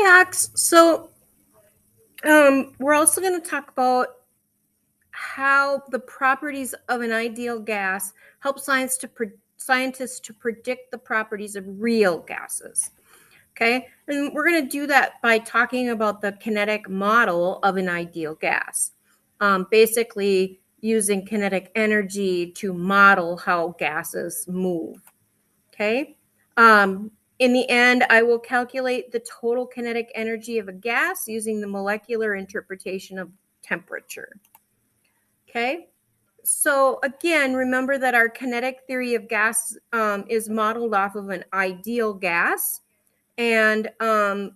Hi, Ox. We're also going to talk about how the properties of an ideal gas help scientists to predict the properties of real gases. Okay, and we're going to do that by talking about the kinetic model of an ideal gas. Basically, using kinetic energy to model how gases move. Okay. In the end, I will calculate the total kinetic energy of a gas using the molecular interpretation of temperature. Okay. So again, remember that our kinetic theory of gas is modeled off of an ideal gas. And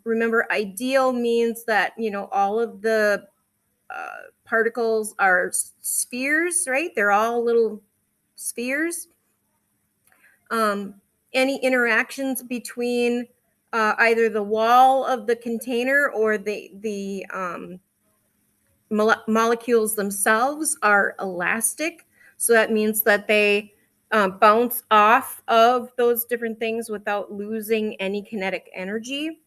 remember, ideal means that, all of the particles are spheres, right? They're all little spheres. Any interactions between either the wall of the container or the molecules themselves are elastic. So that means that they bounce off of those different things without losing any kinetic energy.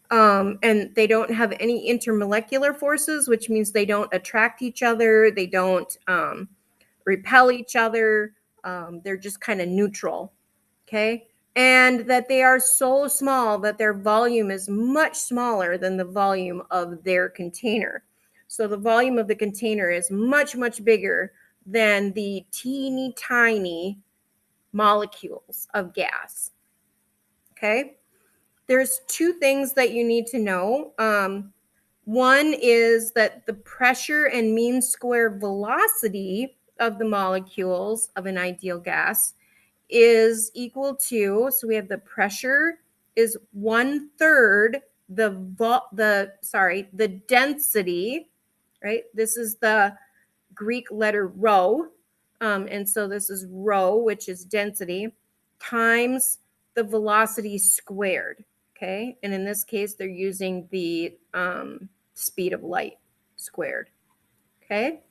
And they don't have any intermolecular forces, which means they don't attract each other. They don't repel each other. They're just kind of neutral. Okay. And that they are so small that their volume is much smaller than the volume of their container. So the volume of the container is much, much bigger than the teeny tiny molecules of gas. Okay. There's two things that you need to know. One is that the pressure and mean square velocity of the molecules of an ideal gas is equal to, so we have the pressure is 1/3 the density, right? This is the Greek letter rho. And so this is rho, which is density, times the velocity squared. Okay. And in this case, they're using the speed of light squared. Okay.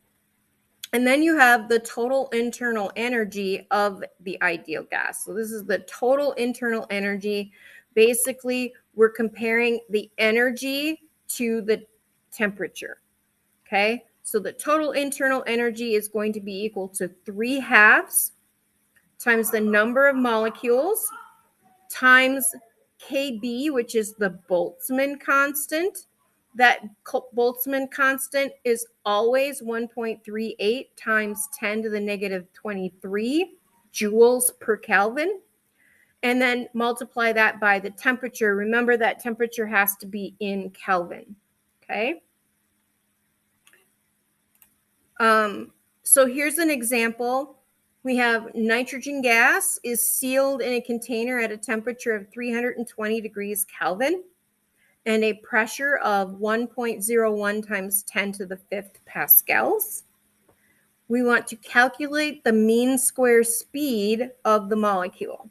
And then you have the total internal energy of the ideal gas. So this is the total internal energy. Basically, we're comparing the energy to the temperature. Okay. So the total internal energy is going to be equal to 3/2 times the number of molecules times Kb, which is the Boltzmann constant. That Boltzmann constant is always 1.38 times 10 to the negative 23 joules per Kelvin. And then multiply that by the temperature. Remember that temperature has to be in Kelvin. Okay. So here's an example. We have nitrogen gas is sealed in a container at a temperature of 320 degrees Kelvin and a pressure of 1.01 times 10 to the 5th pascals. We want to calculate the mean square speed of the molecule.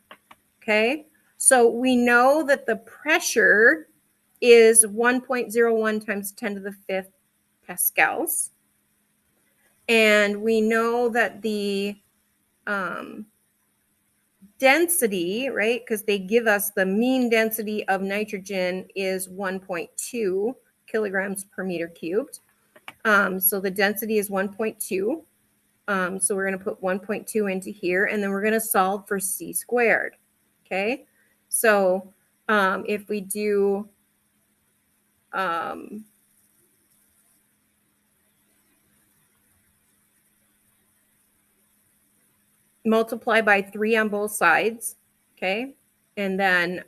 Okay, so we know that the pressure is 1.01 times 10 to the 5th pascals. And we know that the density, right, because they give us the mean density of nitrogen is 1.2 kilograms per meter cubed. So the density is 1.2. So we're going to put 1.2 into here, and then we're going to solve for c squared. Okay, so if we do multiply by 3 on both sides, okay? And then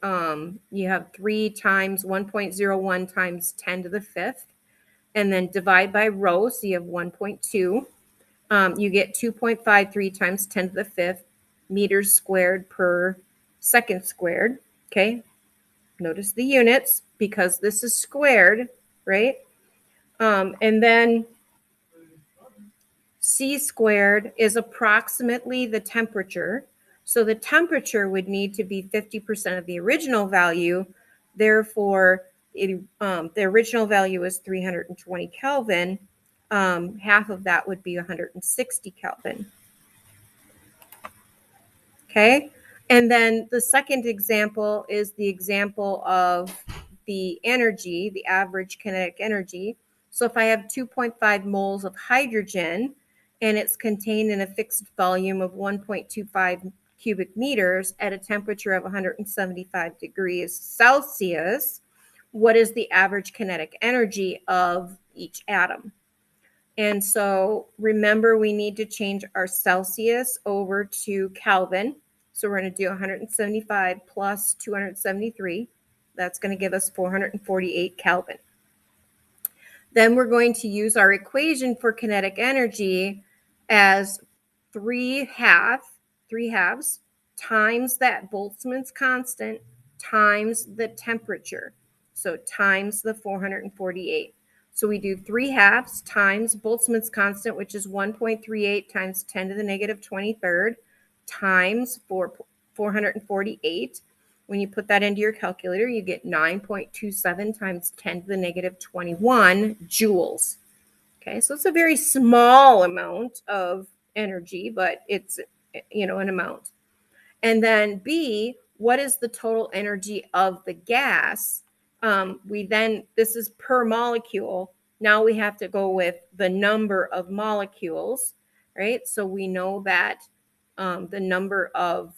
you have 3 times 1.01 times 10 to the 5th, and then divide by rho, so you have 1.2. You get 2.53 times 10 to the 5th meters squared per second squared, okay? Notice the units because this is squared, right? And then c squared is approximately the temperature. So the temperature would need to be 50% of the original value. Therefore, the original value is 320 Kelvin. Half of that would be 160 Kelvin. Okay. And then the second example is the example of the energy, the average kinetic energy. So if I have 2.5 moles of hydrogen and it's contained in a fixed volume of 1.25 cubic meters at a temperature of 175 degrees Celsius, what is the average kinetic energy of each atom? And so remember, we need to change our Celsius over to Kelvin. So we're going to do 175 plus 273. That's going to give us 448 Kelvin. Then we're going to use our equation for kinetic energy as 3/2 times that Boltzmann's constant times the temperature. So times the 448. So we do 3/2 times Boltzmann's constant, which is 1.38 times 10 to the negative 23rd, times 448. When you put that into your calculator, you get 9.27 times 10 to the negative 21 joules. Okay, so it's a very small amount of energy, but it's, an amount. And then B, what is the total energy of the gas? This is per molecule. Now we have to go with the number of molecules, right? So we know that the number of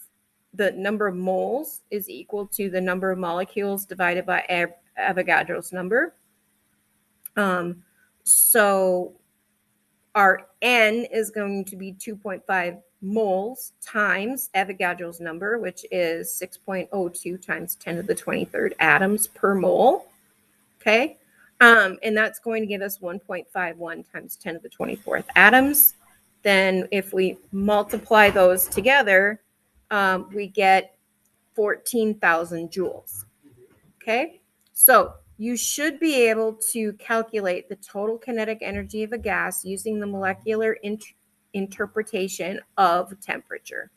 moles is equal to the number of molecules divided by Avogadro's number. So our N is going to be 2.5 moles times Avogadro's number, which is 6.02 times 10 to the 23rd atoms per mole. Okay. And that's going to give us 1.51 times 10 to the 24th atoms. Then if we multiply those together, we get 14,000 joules. Okay. So you should be able to calculate the total kinetic energy of a gas using the molecular interpretation of temperature.